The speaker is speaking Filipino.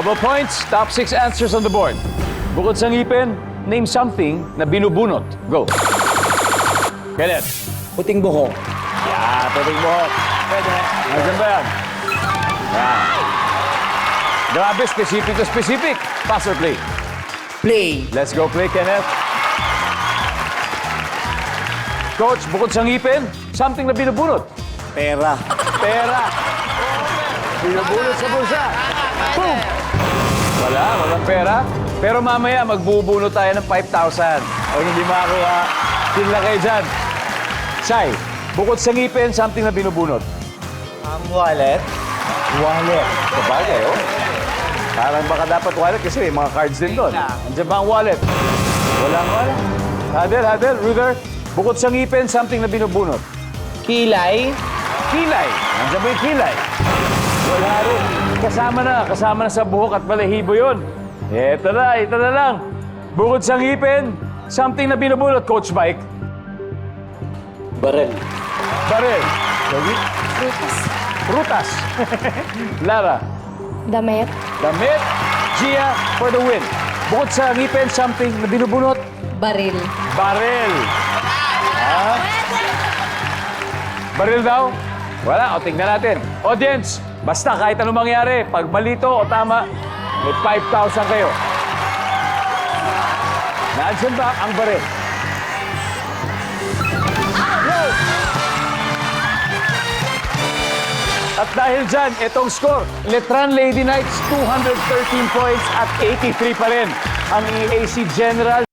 Double points, top 6 answers on the board. Bukod sa ngipin, name something na binubunot. Go. Kenneth. Puting buhok. Yeah, puting buhok. Pwede. Nandiyan ba yan? Yeah. Grabe, specific to specific. Pass or play? Play. Let's go play, Kenneth. Coach, bukod sa ngipin, something na binubunot. Pera. Pera. Binubunot sa bulsa. Boom! Walang pera. Pero mamaya, magbubunot tayo ng 5,000. O hindi makakuha, chill lang kayo dyan. Sai, bukod sa ngipin, something na binubunot. Wallet. Wallet. Sabagay, oh. Parang baka dapat wallet kasi may mga cards din doon. Andiyan ba ang wallet? Walang wallet. Hadel, Ruder. Bukod sa ngipin, something na binubunot. Kilay. Kilay. Nandiyan ba yung kilay? Wala rin. Kasama na sa buhok at balahibo yun. Ito na lang. Bukod sa ngipin, something na binubunot, Coach Mike. Barel. Baril. Rutas. Lara. Damit. Damit. Gia for the win. Bukod sa ngipin, something na binubunot, Baril. baril. Ha? Baril daw? Wala, o tingnan natin. Audience, basta kahit anong mangyari, pag malito o tama, may 5,000 kayo. Nandiyan ba ang baril? Yo! At dahil dyan, itong score, Letran Lady Knights, 213 points at 83 pa rin. Ang EAC General,